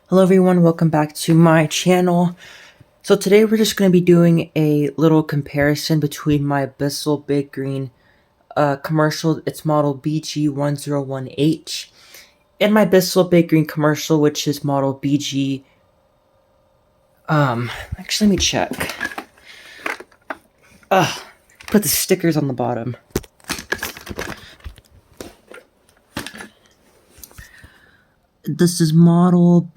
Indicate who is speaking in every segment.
Speaker 1: Hello everyone, welcome back to my channel. So today we're just going to be doing a little comparison between my Bissell Big Green commercial, its model BG101H, and my Bissell Big Green commercial, which is model BG, actually let me check. Put the stickers on the bottom. This is model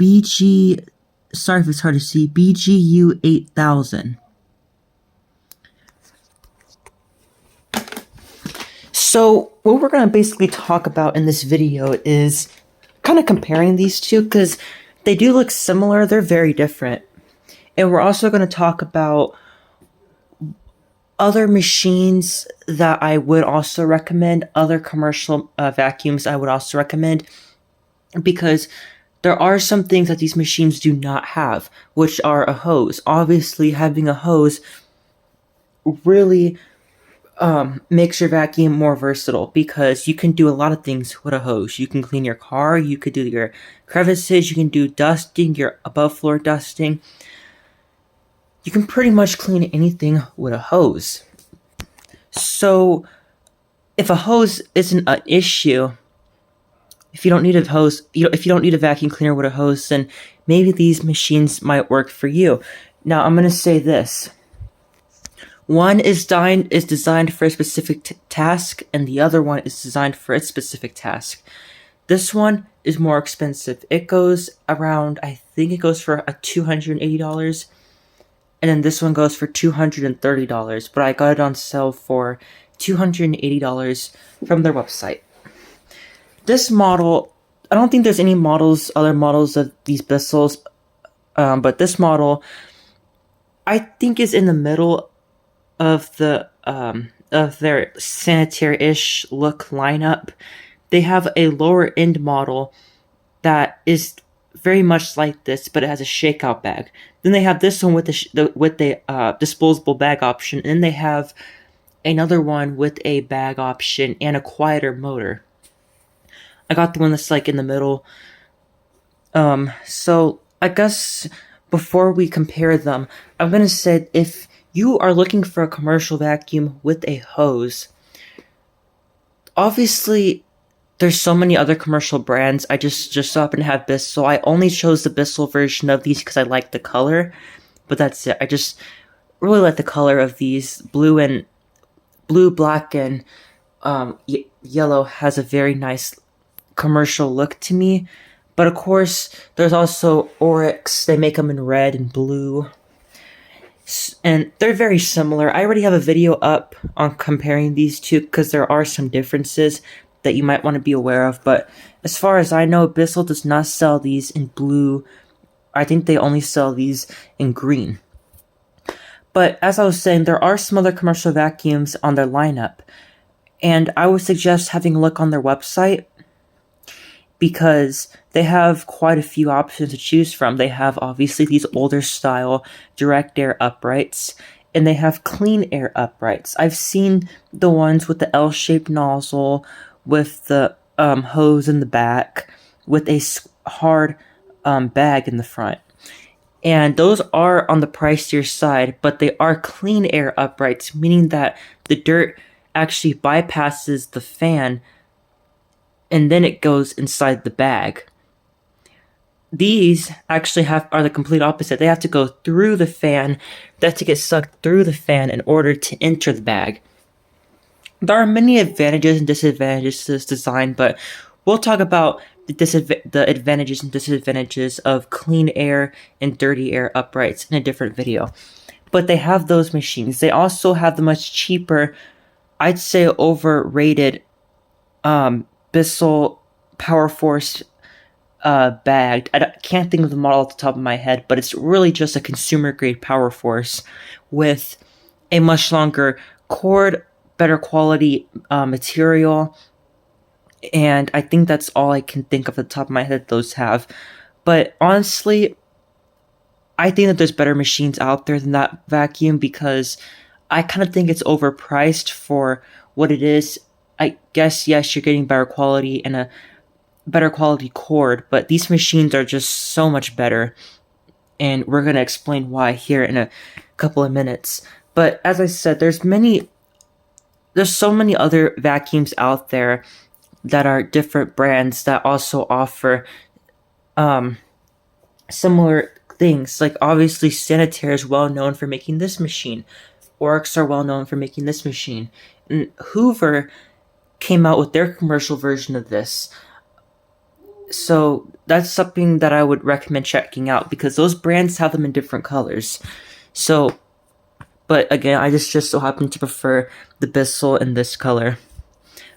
Speaker 1: sorry if it's hard to see, BGU8000. So what we're going to basically talk about in this video is kind of comparing these two because they do look similar, they're very different. And we're also going to talk about other machines that I would also recommend, other commercial vacuums I would also recommend, because there are some things that these machines do not have, which are a hose. Obviously, having a hose really makes your vacuum more versatile because you can do a lot of things with a hose. You can clean your car, you could do your crevices, you can do dusting, your above floor dusting. You can pretty much clean anything with a hose. So if a hose isn't an issue, if you don't need a hose, if you don't need a vacuum cleaner with a hose, then maybe these machines might work for you. Now I'm going to say this. One is designed for a specific task, and the other one is designed for its specific task. This one is more expensive. It goes around, I think it goes for $280, and then this one goes for $230, but I got it on sale for $280 from their website. This model, I don't think there's any other models of these Bissells, but this model, I think, is in the middle of their sanitary-ish look lineup. They have a lower end model that is very much like this, but it has a shakeout bag. Then they have this one with the disposable bag option, and then they have another one with a bag option and a quieter motor. I got the one that's like in the middle. So I guess before we compare them, I'm gonna say if you are looking for a commercial vacuum with a hose, obviously there's so many other commercial brands. I just so happen to have Bissell. I only chose the Bissell version of these because I like the color, but that's it. I just really like the color of these. Blue, black, and yellow has a very nice commercial look to me. But of course, there's also Oryx. They make them in red and blue, and they're very similar. I already have a video up on comparing these two because there are some differences that you might want to be aware of. But as far as I know, Bissell does not sell these in blue. I think they only sell these in green. But as I was saying, there are some other commercial vacuums on their lineup, and I would suggest having a look on their website because they have quite a few options to choose from. They have obviously these older style direct air uprights, and they have clean air uprights. I've seen the ones with the L-shaped nozzle, with the hose in the back, with a hard bag in the front. And those are on the pricier side, but they are clean air uprights, meaning that the dirt actually bypasses the fan and then it goes inside the bag. These actually are the complete opposite. They have to go through the fan. They have to get sucked through the fan in order to enter the bag. There are many advantages and disadvantages to this design, but we'll talk about the advantages and disadvantages of clean air and dirty air uprights in a different video. But they have those machines. They also have the much cheaper, I'd say overrated, Bissell Power Force bag. I can't think of the model off the top of my head, but it's really just a consumer grade Power Force with a much longer cord, better quality material, and I think that's all I can think of at the top of my head those have. But honestly, I think that there's better machines out there than that vacuum because I kind of think it's overpriced for what it is. I guess, yes, you're getting better quality and better quality cord, but these machines are just so much better, and we're going to explain why here in a couple of minutes. But as I said, there's so many other vacuums out there that are different brands that also offer similar things. Like obviously Sanitaire is well known for making this machine. Oryx are well known for making this machine. And Hoover came out with their commercial version of this. So that's something that I would recommend checking out because those brands have them in different colors. So, but again, I just so happen to prefer the Bissell in this color.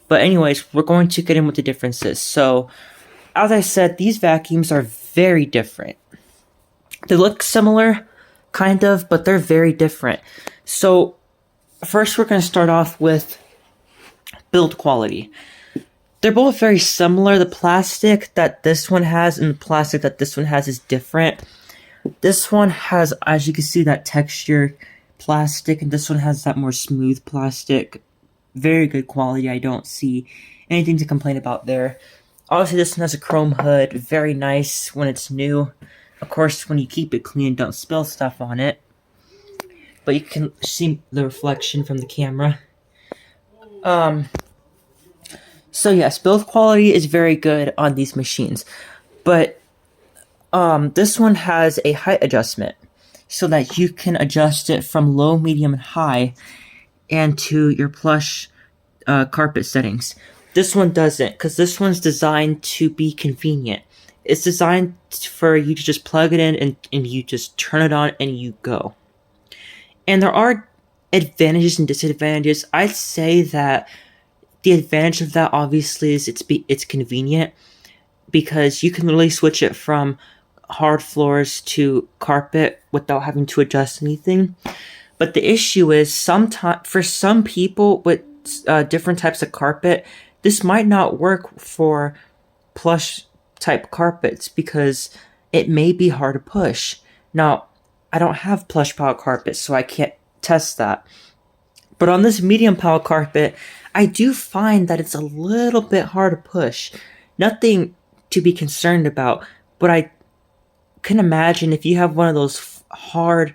Speaker 1: But anyways, we're going to get in with the differences. So, as I said, these vacuums are very different. They look similar, kind of, but they're very different. So, first we're going to start off with build quality. They're both very similar. The plastic that this one has and the plastic that this one has is different. This one has, as you can see, that texture plastic, and this one has that more smooth plastic. Very good quality. I don't see anything to complain about there. Obviously, this one has a chrome hood. Very nice when it's new. Of course, when you keep it clean, don't spill stuff on it. But you can see the reflection from the camera. So yes, build quality is very good on these machines. But this one has a height adjustment so that you can adjust it from low, medium, and high and to your plush carpet settings. This one doesn't, because this one's designed to be convenient. It's designed for you to just plug it in and you just turn it on and you go. And there are advantages and disadvantages. I'd say that the advantage of that obviously is it's convenient because you can literally switch it from hard floors to carpet without having to adjust anything. But the issue is for some people with different types of carpet, this might not work for plush type carpets because it may be hard to push. Now, I don't have plush pile carpet, so I can't test that. But on this medium pile carpet, I do find that it's a little bit hard to push. Nothing to be concerned about, but I can imagine if you have one of those hard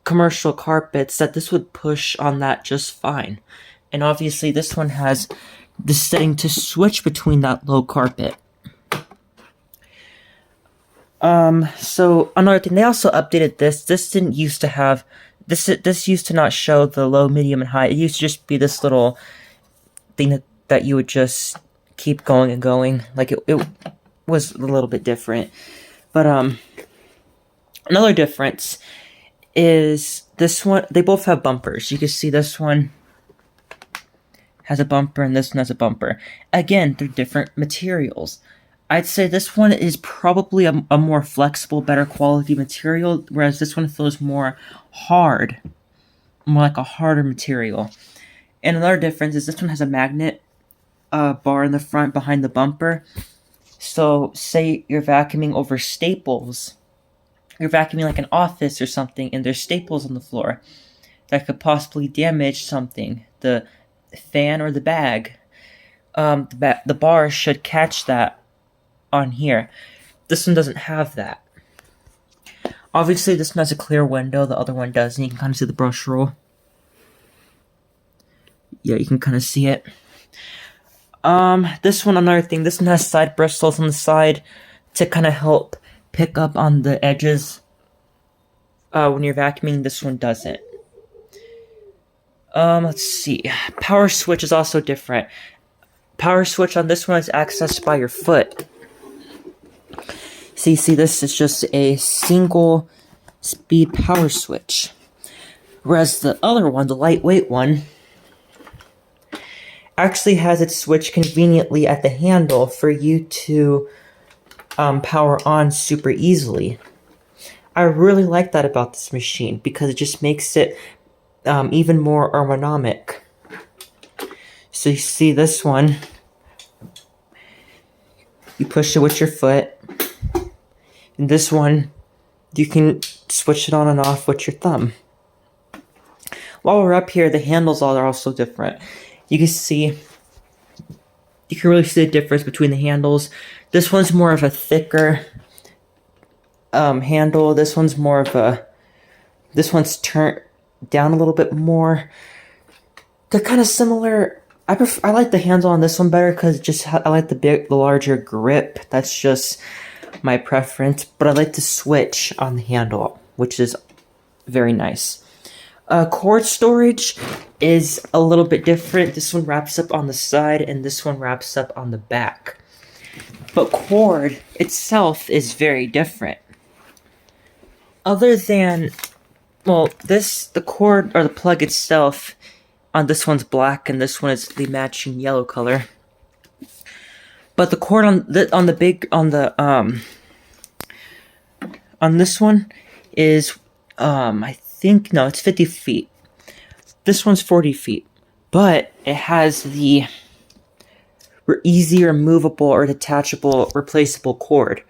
Speaker 1: commercial carpets that this would push on that just fine. And obviously this one has the setting to switch between that low carpet. So another thing, they also updated this. This didn't used to have this used to not show the low, medium, and high. It used to just be this little thing that you would just keep going and going. Like it was a little bit different. But another difference is this one. They both have bumpers. You can see this one has a bumper and this one has a bumper. Again, they're different materials. I'd say this one is probably a more flexible, better quality material, whereas this one feels more hard, more like a harder material. And another difference is this one has a magnet bar in the front behind the bumper. So say you're vacuuming over staples, you're vacuuming like an office or something, and there's staples on the floor that could possibly damage something, the fan or the bag. The bar should catch that on here. This one doesn't have that. Obviously, this one has a clear window, the other one doesn't. You can kind of see the brush roll. Yeah, you can kind of see it. This one, another thing, this one has side bristles on the side to kind of help pick up on the edges when you're vacuuming. This one doesn't. Let's see. Power switch is also different. Power switch on this one is accessed by your foot. So you see, this is just a single speed power switch. Whereas the other one, the lightweight one, actually has its switch conveniently at the handle for you to power on super easily. I really like that about this machine because it just makes it even more ergonomic. So you see this one, you push it with your foot. And this one, you can switch it on and off with your thumb. While we're up here, the handles are also different. You can see You can really see the difference between the handles. This one's more of a thicker handle. This one's turned down a little bit more. They're kind of similar. I like the handle on this one better because I like the larger grip. That's just my preference. But I like to switch on the handle, which is very nice. Cord storage is a little bit different. This one wraps up on the side, and this one wraps up on the back. But cord itself is very different. Other than, well, the cord or the plug itself on this one's black, and this one is the matching yellow color. But the cord on this one is it's 50 feet. This one's 40 feet, but it has the easy removable or detachable replaceable cord.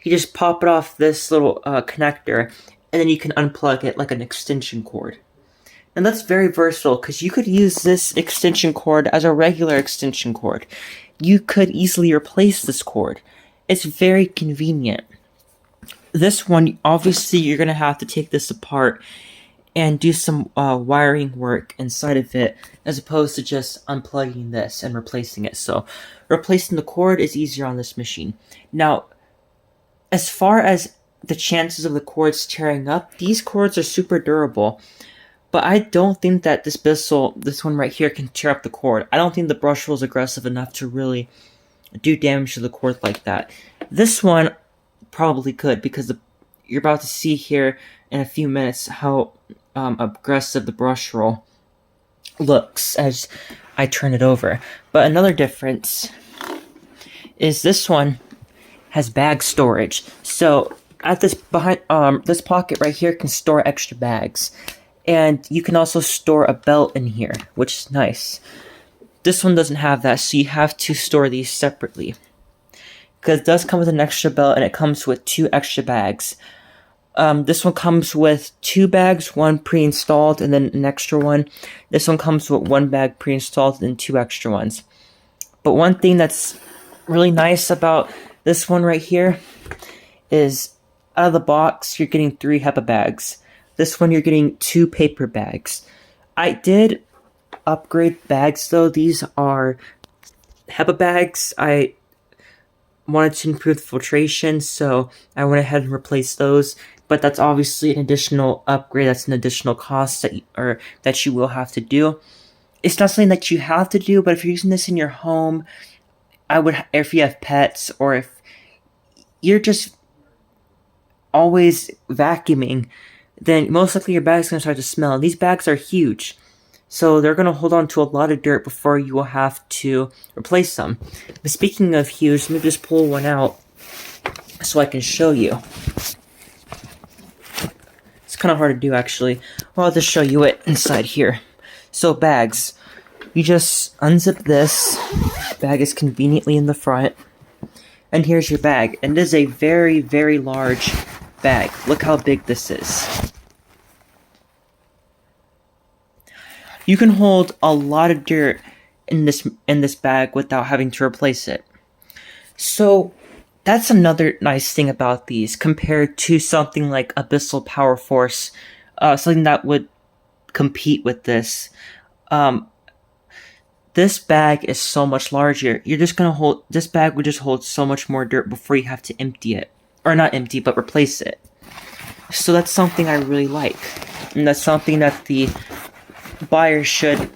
Speaker 1: You just pop it off this little connector, and then you can unplug it like an extension cord. And that's very versatile because you could use this extension cord as a regular extension cord. You could easily replace this cord. It's very convenient. This one, obviously, you're going to have to take this apart and do some wiring work inside of it, as opposed to just unplugging this and replacing it. So, replacing the cord is easier on this machine. Now, as far as the chances of the cords tearing up, these cords are super durable. But I don't think that this Bissell, this one right here, can tear up the cord. I don't think the brush roll is aggressive enough to really do damage to the cord like that. This one probably could, because you're about to see here in a few minutes how aggressive the brush roll looks as I turn it over. But another difference is this one has bag storage. So at this this pocket right here can store extra bags. And you can also store a belt in here, which is nice. This one doesn't have that, so you have to store these separately. Because it does come with an extra belt, and it comes with 2 extra bags. This one comes with 2 bags, 1 pre-installed, and then an extra one. This one comes with 1 bag pre-installed and 2 extra ones. But one thing that's really nice about this one right here is out of the box, you're getting 3 HEPA bags. This one, you're getting 2 paper bags. I did upgrade bags, though. These are HEPA bags. I wanted to improve the filtration, so I went ahead and replaced those. But that's obviously an additional upgrade. That's an additional cost that you will have to do. It's not something that you have to do, but if you're using this in your home, if you have pets, or if you're just always vacuuming, then most likely your bag's going to start to smell. And these bags are huge, so they're going to hold on to a lot of dirt before you will have to replace them. But speaking of huge, let me just pull one out so I can show you. It's kind of hard to do, actually. Well, I'll just show you it inside here. So bags, you just unzip this. Bag is conveniently in the front. And here's your bag. And it is a very, very large bag. Look how big this is. You can hold a lot of dirt in this bag without having to replace it. So that's another nice thing about these compared to something like a Bissell Power Force, something that would compete with this. This bag is so much larger. This bag would just hold so much more dirt before you have to empty it. Or not empty, but replace it. So that's something I really like. And that's something that the buyer should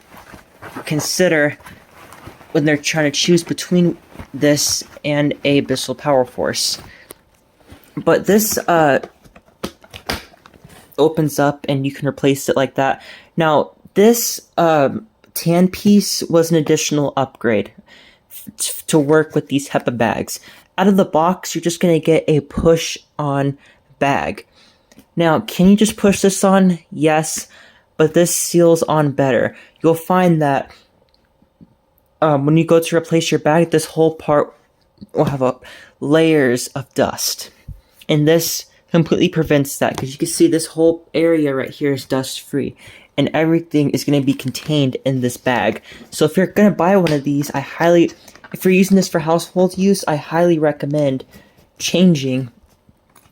Speaker 1: consider when they're trying to choose between this and a Bissell Power Force. But this opens up and you can replace it like that. Now, this tan piece was an additional upgrade to work with these HEPA bags. Out of the box, you're just going to get a push-on bag. Now, can you just push this on? Yes, but this seals on better. You'll find that when you go to replace your bag, this whole part will have layers of dust. And this completely prevents that, because you can see this whole area right here is dust-free. And everything is going to be contained in this bag. So if you're going to buy one of these, I highly if you're using this for household use, I highly recommend changing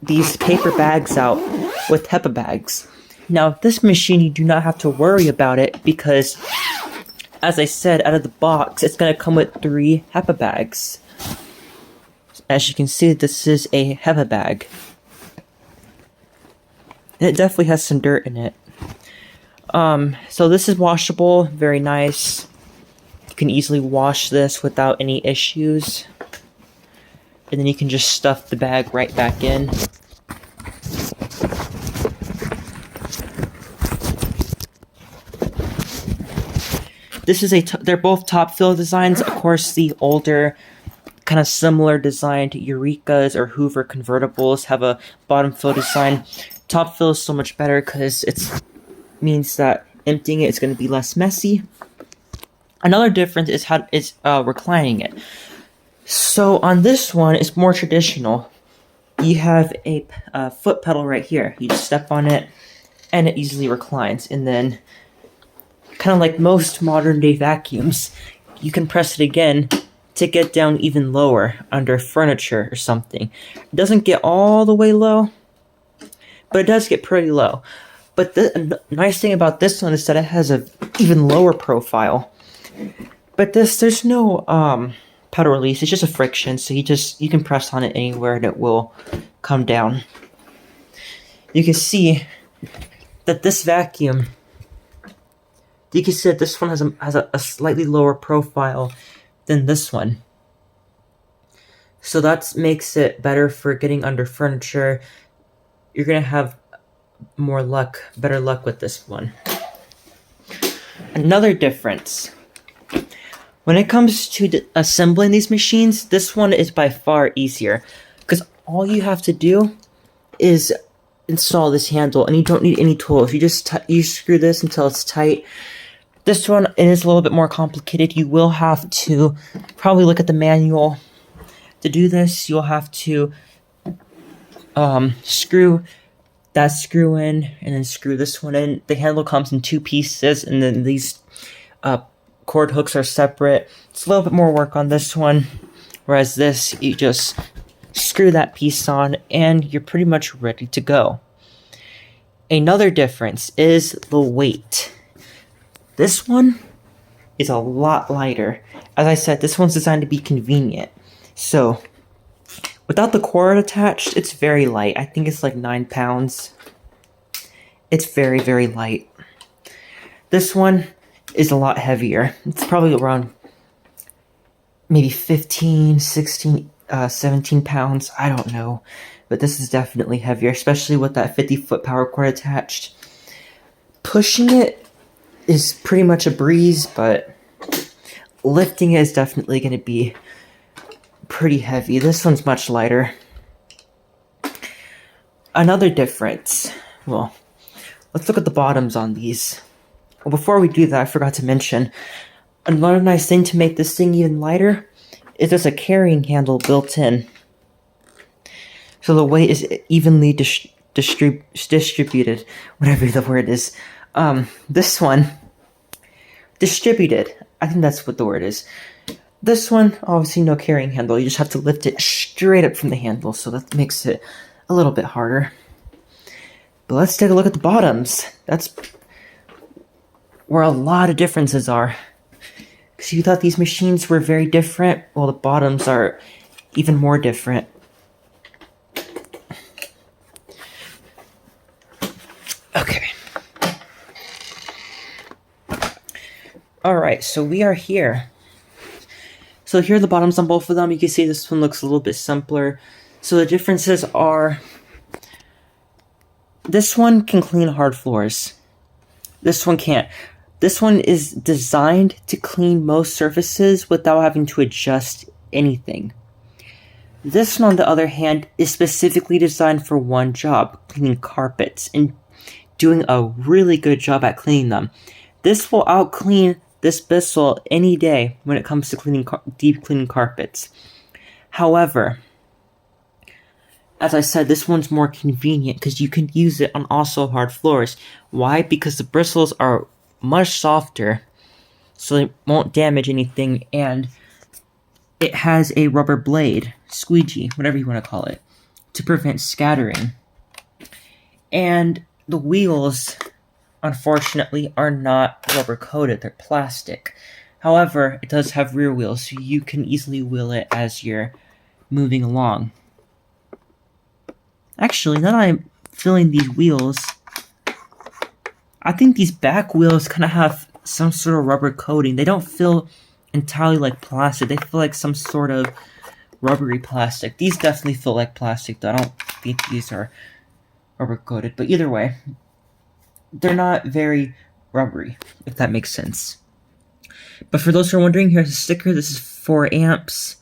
Speaker 1: these paper bags out with HEPA bags. Now, this machine, you do not have to worry about it because, as I said, out of the box, it's going to come with 3 HEPA bags. As you can see, this is a HEPA bag. And it definitely has some dirt in it. So this is washable, very nice. You can easily wash this without any issues. And then you can just stuff the bag right back in. This is they're both top fill designs. Of course, the older, kind of similar design to Eurekas or Hoover convertibles have a bottom fill design. Top fill is so much better because it means that emptying it is going to be less messy. Another difference is reclining it. So on this one, it's more traditional. You have a foot pedal right here. You just step on it, and it easily reclines. And then, kind of like most modern day vacuums, you can press it again to get down even lower under furniture or something. It doesn't get all the way low, but it does get pretty low. But the nice thing about this one is that it has a even lower profile. But there's no pedal release. It's just a friction, so you can press on it anywhere and it will come down. You can see that this vacuum, you can see that this one has a slightly lower profile than this one. So that makes it better for getting under furniture. You're gonna have better luck with this one. Another difference. When it comes to assembling these machines, this one is by far easier. Because all you have to do is install this handle, and you don't need any tools. You just you screw this until it's tight. This one is a little bit more complicated. You will have to probably look at the manual. To do this, you'll have to screw that screw in, and then screw this one in. The handle comes in 2 pieces, and then these cord hooks are separate. It's a little bit more work on this one, whereas this, you just screw that piece on, and you're pretty much ready to go. Another difference is the weight. This one is a lot lighter. As I said, this one's designed to be convenient. So, without the cord attached, it's very light. I think it's like 9 pounds. It's very, very light. This one is a lot heavier. It's probably around maybe 15, 16, 17 pounds. I don't know. But this is definitely heavier, especially with that 50-foot power cord attached. Pushing it is pretty much a breeze, but lifting it is definitely going to be pretty heavy. This one's much lighter. Another difference. Well, let's look at the bottoms on these. Well, before we do that, I forgot to mention, another nice thing to make this thing even lighter is there's a carrying handle built in. So the weight is evenly distributed, whatever the word is. This one, distributed. I think that's what the word is. This one, obviously no carrying handle. You just have to lift it straight up from the handle, so that makes it a little bit harder. But let's take a look at the bottoms. That's where a lot of differences are. Because you thought these machines were very different, well, the bottoms are even more different. Okay. Alright, so we are here. So here are the bottoms on both of them. You can see this one looks a little bit simpler. So the differences are, this one can clean hard floors. This one can't. This one is designed to clean most surfaces without having to adjust anything. This one, on the other hand, is specifically designed for one job, cleaning carpets, and doing a really good job at cleaning them. This will out-clean this Bissell any day when it comes to cleaning deep cleaning carpets. However, as I said, this one's more convenient because you can use it on also hard floors. Why? Because the bristles are much softer, so they won't damage anything, and it has a rubber blade, squeegee, whatever you want to call it, to prevent scattering. And the wheels, unfortunately, are not rubber coated, they're plastic. However, it does have rear wheels, so you can easily wheel it as you're moving along. Actually, now that I'm feeling these wheels, I think these back wheels kind of have some sort of rubber coating. They don't feel entirely like plastic. They feel like some sort of rubbery plastic. These definitely feel like plastic, though. I don't think these are rubber coated. But either way, they're not very rubbery, if that makes sense. But for those who are wondering, here's a sticker. This is 4 amps.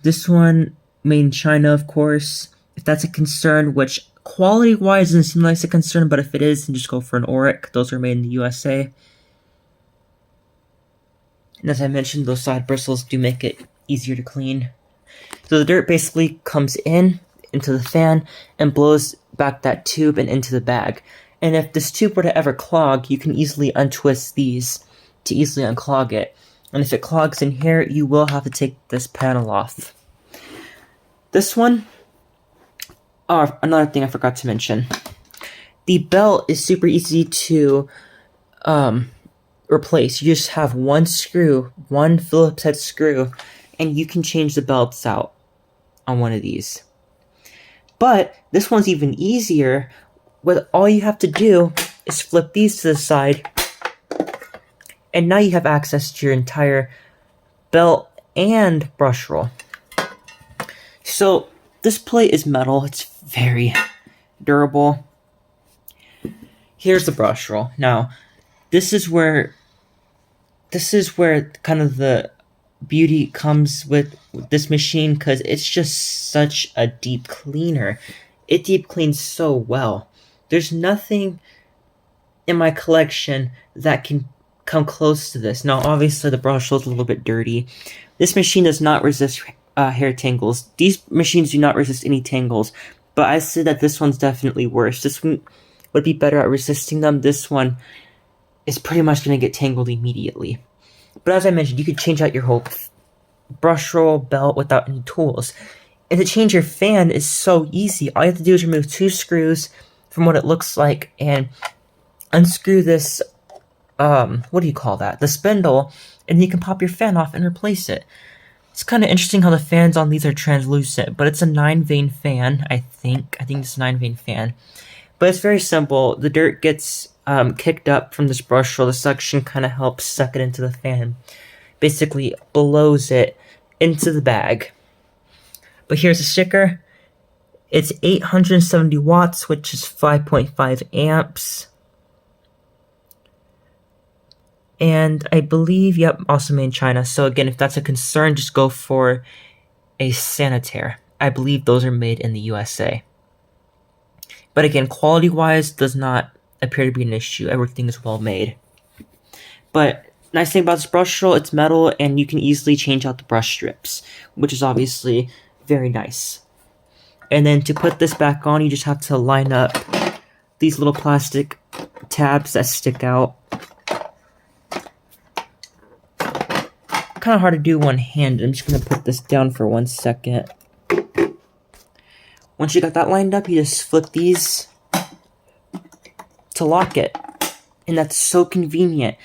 Speaker 1: This one, made in China, of course. If that's a concern, which quality-wise doesn't seem like it's a concern, but if it is, then just go for an Auric. Those are made in the USA. And as I mentioned, those side bristles do make it easier to clean. So the dirt basically comes into the fan and blows back that tube and into the bag. And if this tube were to ever clog, you can easily untwist these to easily unclog it. And if it clogs in here, you will have to take this panel off. This one, another thing I forgot to mention. The belt is super easy to replace. You just have one screw, one Phillips head screw, and you can change the belts out on one of these. But this one's even easier. What all you have to do is flip these to the side, and now you have access to your entire belt and brush roll. So this plate is metal. It's very durable. Here's the brush roll. Now, this is where kind of the beauty comes with this machine, because it's just such a deep cleaner. It deep cleans so well. There's nothing in my collection that can come close to this. Now, obviously, the brush roll is a little bit dirty. This machine does not resist hair tangles. These machines do not resist any tangles, but I say that this one's definitely worse. This one would be better at resisting them. This one is pretty much going to get tangled immediately. But as I mentioned, you could change out your whole brush roll belt without any tools. And to change your fan is so easy. All you have to do is remove 2 screws from what it looks like and unscrew this, what do you call that? The spindle, and you can pop your fan off and replace it. It's kind of interesting how the fans on these are translucent, but it's a 9-vane fan, I think. I think it's a 9-vane fan. But it's very simple. The dirt gets kicked up from this brush roll. The suction kind of helps suck it into the fan. Basically blows it into the bag. But here's a sticker. It's 870 watts, which is 5.5 amps. And I believe, yep, also made in China. So again, if that's a concern, just go for a Sanitaire. I believe those are made in the USA. But again, quality-wise, does not appear to be an issue. Everything is well made. But nice thing about this brush roll, it's metal, and you can easily change out the brush strips, which is obviously very nice. And then to put this back on, you just have to line up these little plastic tabs that stick out. Kind of hard to do one hand. I'm just going to put this down for 1 second. Once you got that lined up, you just flip these to lock it. And that's so convenient.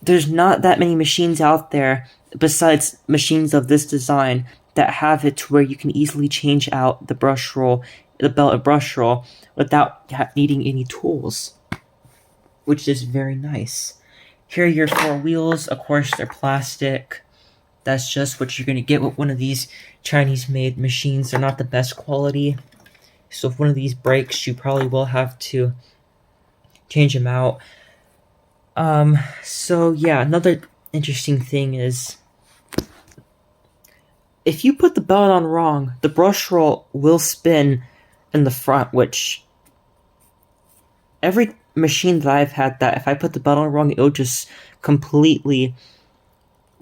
Speaker 1: There's not that many machines out there, besides machines of this design, that have it to where you can easily change out the brush roll, the belt and brush roll, without needing any tools. Which is very nice. Here are your 4 wheels. Of course, they're plastic. That's just what you're going to get with one of these Chinese-made machines. They're not the best quality. So if one of these breaks, you probably will have to change them out. So yeah, another interesting thing is, if you put the belt on wrong, the brush roll will spin in the front, which every machine that I've had, that if I put the belt on wrong, it'll just completely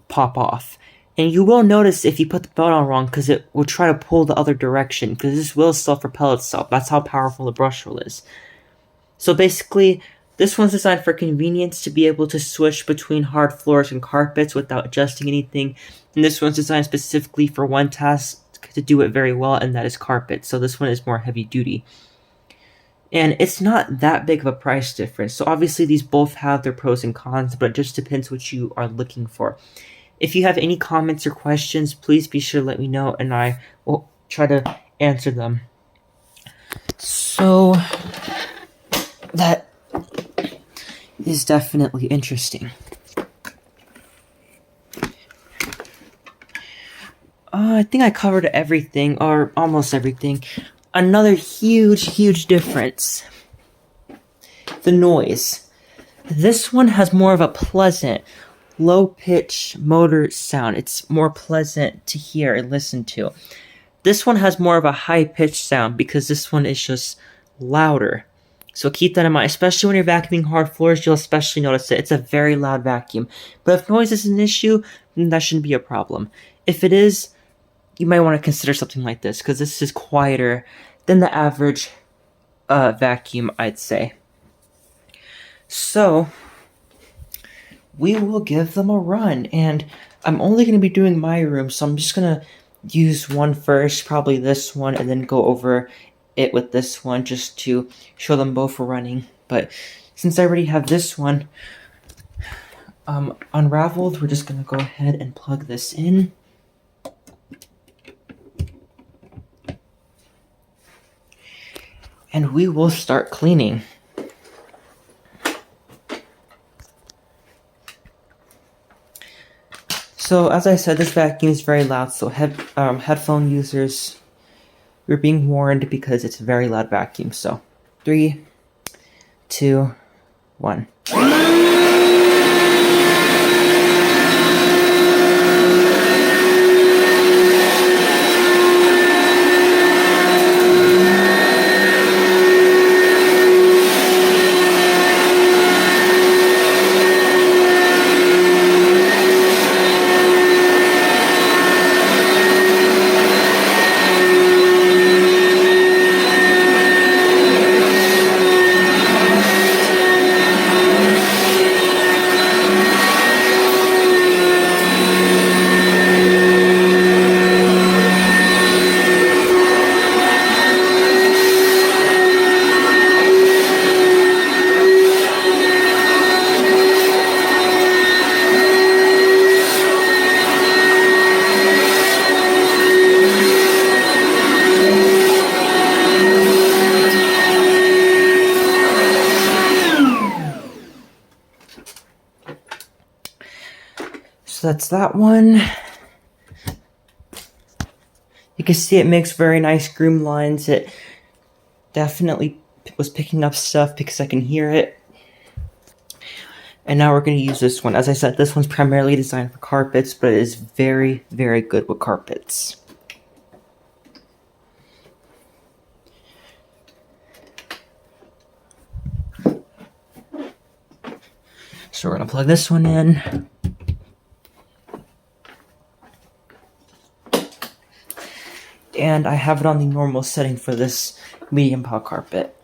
Speaker 1: pop off. And you will notice if you put the belt on wrong, because it will try to pull the other direction, because this will self-propel itself. That's how powerful the brush roll is. So basically, This one's designed for convenience to be able to switch between hard floors and carpets without adjusting anything. And this one's designed specifically for one task to do it very well, and that is carpet. So this one is more heavy duty. And it's not that big of a price difference. So obviously these both have their pros and cons, but it just depends what you are looking for. If you have any comments or questions, please be sure to let me know, and I will try to answer them. So that is definitely interesting. I think I covered everything, or almost everything. Another huge difference. The noise. This one has more of a pleasant, low-pitch motor sound. It's more pleasant to hear and listen to. This one has more of a high-pitched sound because this one is just louder. So keep that in mind, especially when you're vacuuming hard floors, you'll especially notice it. It's a very loud vacuum. But if noise is an issue, then that shouldn't be a problem. If it is, you might want to consider something like this, because this is quieter than the average vacuum, I'd say. So we will give them a run, and I'm only going to be doing my room, so I'm just going to use one first, probably this one, and then go over it with this one just to show them both running. But since I already have this one unraveled, we're just going to go ahead and plug this in. And we will start cleaning. So as I said, this vacuum is very loud, so headphone users, you're being warned because it's a very loud vacuum. So 3, 2, 1. So that's that one. You can see it makes very nice groom lines. It definitely was picking up stuff because I can hear it. And now we're going to use this one. As I said, this one's primarily designed for carpets, but it is very good with carpets. So we're going to plug this one in. And I have it on the normal setting for this medium pile carpet.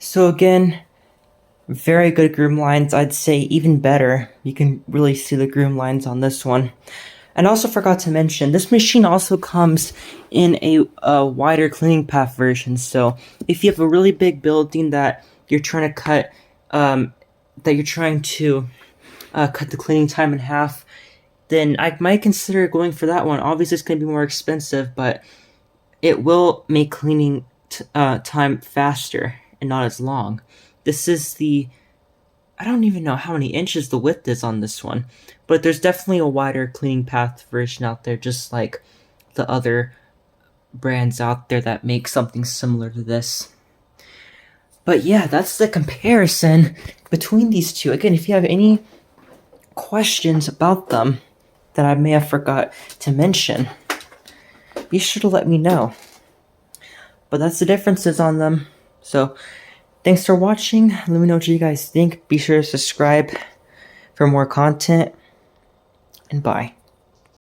Speaker 1: So again, very good groom lines. I'd say even better. You can really see the groom lines on this one. And I also forgot to mention, this machine also comes in a wider cleaning path version. So if you have a really big building that you're trying to cut, cut the cleaning time in half, then I might consider going for that one. Obviously, it's going to be more expensive, but it will make cleaning time faster and not as long. This is the I don't even know how many inches the width is on this one, but there's definitely a wider cleaning path version out there, just like the other brands out there that make something similar to this. But yeah, that's the comparison between these two. Again, if you have any questions about them that I may have forgot to mention, be sure to let me know. But that's the differences on them. So thanks for watching. Let me know what you guys think. Be sure to subscribe for more content. And bye.